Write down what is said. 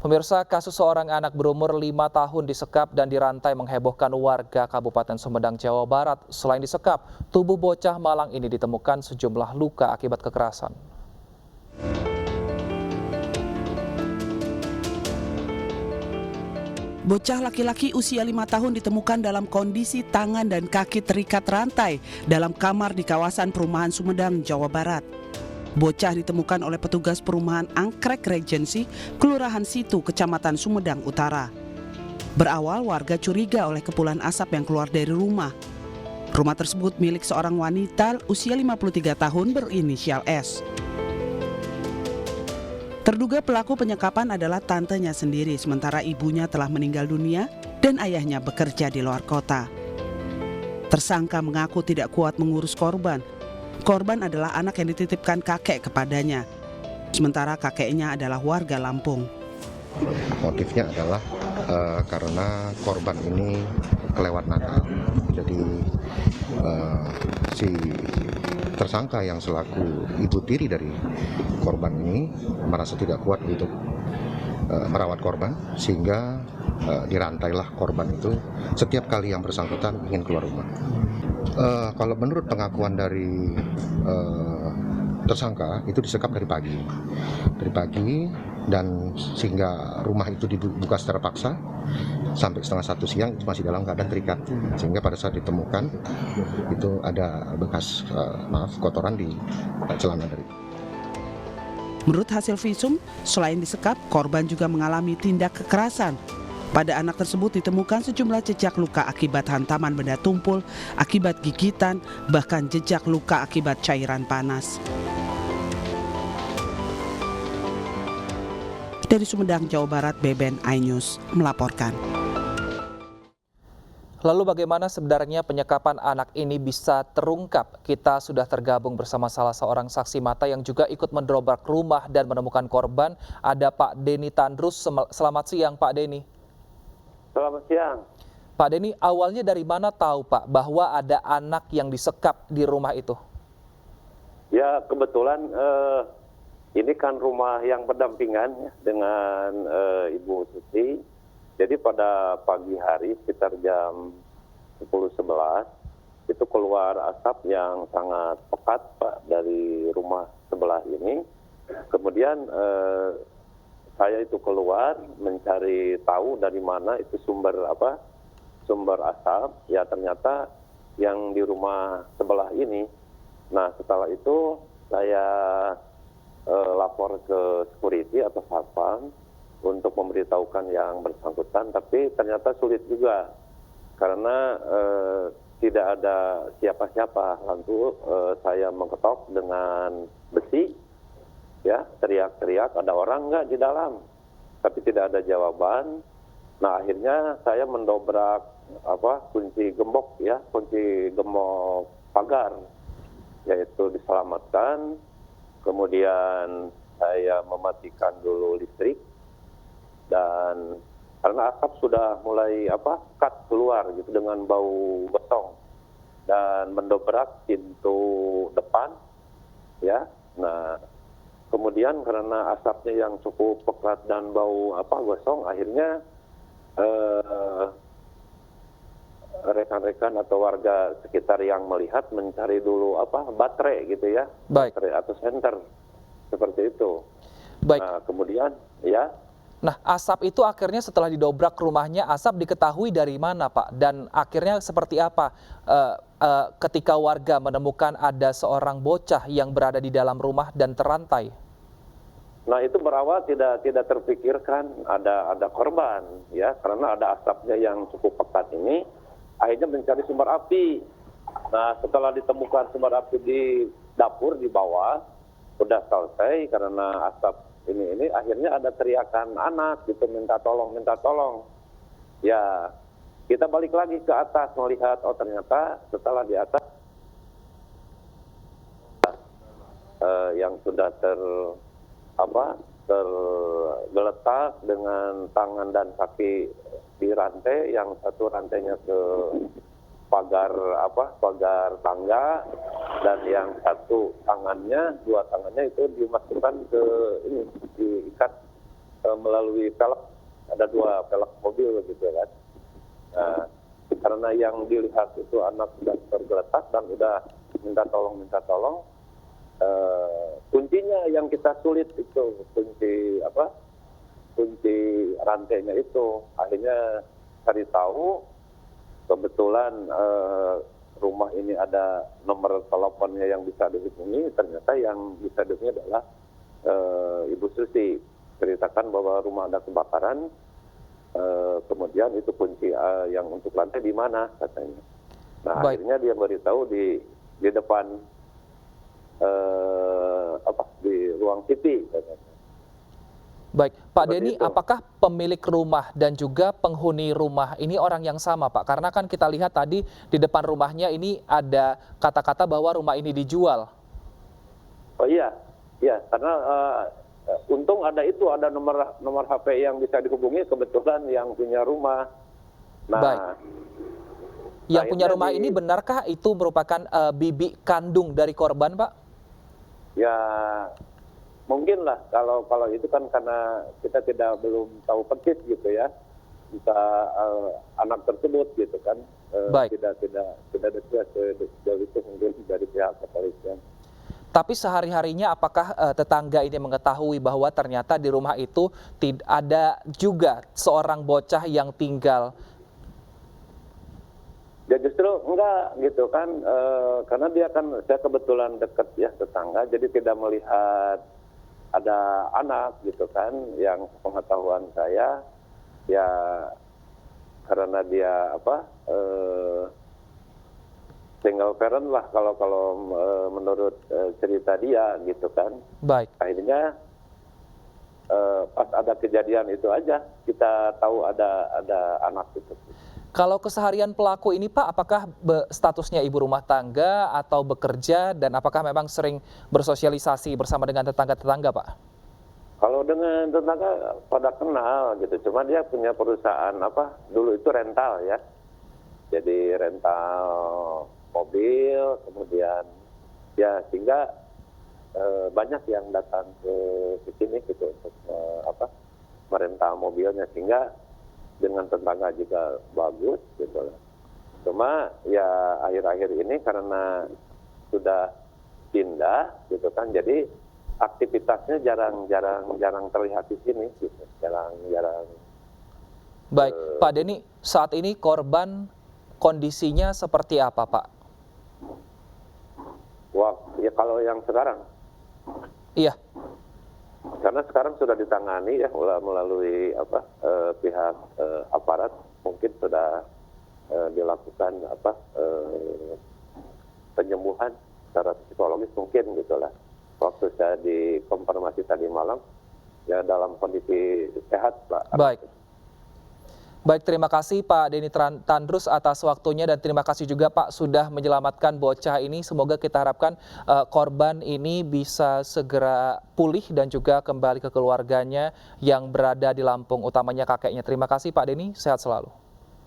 Pemirsa, kasus seorang anak berumur 5 tahun disekap dan dirantai menghebohkan warga Kabupaten Sumedang, Jawa Barat. Selain disekap, tubuh bocah malang ini ditemukan sejumlah luka akibat kekerasan. Bocah laki-laki usia 5 tahun ditemukan dalam kondisi tangan dan kaki terikat rantai dalam kamar di kawasan perumahan Sumedang, Jawa Barat. Bocah ditemukan oleh petugas perumahan Angkrek Regency, Kelurahan Situ, Kecamatan Sumedang Utara. Berawal warga curiga oleh kepulan asap yang keluar dari rumah. Rumah tersebut milik seorang wanita usia 53 tahun berinisial S. Terduga pelaku penyekapan adalah tantenya sendiri, sementara ibunya telah meninggal dunia dan ayahnya bekerja di luar kota. Tersangka mengaku tidak kuat mengurus korban. Korban adalah anak yang dititipkan kakek kepadanya, sementara kakeknya adalah warga Lampung. Motifnya adalah karena korban ini kelewat Natal. Jadi si tersangka yang selaku ibu tiri dari korban ini merasa tidak kuat untuk merawat korban, sehingga dirantailah korban itu setiap kali yang bersangkutan ingin keluar rumah. Kalau menurut pengakuan dari tersangka, itu disekap dari pagi dan sehingga rumah itu dibuka secara paksa sampai setengah 1 siang itu masih dalam keadaan terikat, sehingga pada saat ditemukan itu ada bekas kotoran di celana dari. Menurut hasil visum, selain disekap, korban juga mengalami tindak kekerasan. Pada anak tersebut ditemukan sejumlah jejak luka akibat hantaman benda tumpul, akibat gigitan, bahkan jejak luka akibat cairan panas. Dari Sumedang, Jawa Barat, Beben iNews melaporkan. Lalu bagaimana sebenarnya penyekapan anak ini bisa terungkap? Kita sudah tergabung bersama salah seorang saksi mata yang juga ikut mendobrak rumah dan menemukan korban. Ada Pak Denny Tandrus. Selamat siang Pak Denny. Selamat siang. Pak Denny, awalnya dari mana tahu Pak bahwa ada anak yang disekap di rumah itu? Ya kebetulan ini kan rumah yang berdampingan ya, dengan Ibu Susi. Jadi pada pagi hari sekitar jam 10.11 itu keluar asap yang sangat pekat Pak dari rumah sebelah ini. Kemudian saya itu keluar mencari tahu dari mana itu sumber asap. Ya ternyata yang di rumah sebelah ini. Nah setelah itu saya lapor ke security atau satpam untuk memberitahukan yang bersangkutan, tapi ternyata sulit juga karena tidak ada siapa-siapa. Lalu saya mengetok dengan besi, ya teriak-teriak ada orang nggak di dalam, tapi tidak ada jawaban. Nah akhirnya saya mendobrak kunci gembok pagar, yaitu diselamatkan. Kemudian saya mematikan dulu listrik dan karena asap sudah mulai pekat keluar gitu dengan bau gosong, dan mendobrak pintu depan ya. Nah kemudian karena asapnya yang cukup pekat dan bau gosong, akhirnya rekan-rekan atau warga sekitar yang melihat mencari dulu baterai gitu ya. Baik. Baterai atau senter seperti itu. Baik. Nah kemudian ya. Nah asap itu akhirnya setelah didobrak rumahnya, asap diketahui dari mana Pak? Dan akhirnya seperti apa ketika warga menemukan ada seorang bocah yang berada di dalam rumah dan terantai? Nah itu berawal tidak terpikirkan ada korban ya, karena ada asapnya yang cukup pekat ini. Akhirnya mencari sumber api. Nah setelah ditemukan sumber api di dapur di bawah, udah selesai karena asap ini akhirnya ada teriakan anak gitu, minta tolong. Ya kita balik lagi ke atas melihat, oh ternyata setelah di atas yang sudah tergeletak dengan tangan dan kaki di rantai, yang satu rantainya ke pagar tangga, dan yang satu dua tangannya itu dimasukkan ke diikat melalui pelek, ada 2 pelek mobil gitu kan. Nah, karena yang dilihat itu anak sudah tergeletak dan udah minta tolong, kuncinya yang kita sulit itu kunci rantainya itu. Akhirnya cari tahu, kebetulan rumah ini ada nomor teleponnya yang bisa dihubungi. Ternyata yang bisa dihubungi adalah Ibu Susi. Ceritakan bahwa rumah ada kebakaran, kemudian itu kunci yang untuk lantai di mana katanya. Nah, Baik. akhirnya dia beritahu di depan di ruang TV katanya. Baik, Pak Seperti Denny, itu. apakah pemilik rumah dan juga penghuni rumah ini orang yang sama, Pak? Karena kan kita lihat tadi di depan rumahnya ini ada kata-kata bahwa rumah ini dijual. Oh iya, karena untung ada nomor HP yang bisa dihubungi, kebetulan yang punya rumah. Nah, Baik. Yang akhirnya punya rumah ini benarkah itu merupakan bibi kandung dari korban, Pak? ya mungkin lah kalau itu kan karena kita belum tahu persis gitu ya, bisa anak tersebut gitu kan, Baik. tidak dekat sejauh itu mungkin dari pihak kepolisian. Tapi sehari-harinya apakah tetangga ini mengetahui bahwa ternyata di rumah itu ada juga seorang bocah yang tinggal? Ya justru enggak gitu kan, karena saya kebetulan dekat ya tetangga, jadi tidak melihat ada anak gitu kan. Yang pengetahuan saya ya karena dia single parent lah kalau menurut cerita dia gitu kan. Baik. Akhirnya pas ada kejadian itu aja kita tahu ada anak itu. Kalau keseharian pelaku ini, Pak, apakah statusnya ibu rumah tangga atau bekerja dan apakah memang sering bersosialisasi bersama dengan tetangga-tetangga, Pak? Kalau dengan tetangga pada kenal gitu, cuma dia punya perusahaan dulu itu rental ya. Jadi rental mobil, kemudian ya sehingga banyak yang datang ke sini gitu untuk merental mobilnya, sehingga dengan tetangga juga bagus gitu. Cuma ya akhir-akhir ini karena sudah pindah gitu kan, jadi aktivitasnya jarang terlihat di sini gitu. Jarang. Baik, Pak Denny, saat ini korban kondisinya seperti apa, Pak? Wah, ya kalau yang sekarang, Iya, karena sekarang sudah ditangani ya melalui pihak aparat, mungkin sudah dilakukan penyembuhan secara psikologis mungkin gitulah. Waktu saya dikonfirmasi tadi malam ya dalam kondisi sehat, Pak. baik. Baik, terima kasih Pak Denny Tandrus atas waktunya dan terima kasih juga Pak sudah menyelamatkan bocah ini. Semoga kita harapkan korban ini bisa segera pulih dan juga kembali ke keluarganya yang berada di Lampung, utamanya kakeknya. Terima kasih Pak Denny, sehat selalu.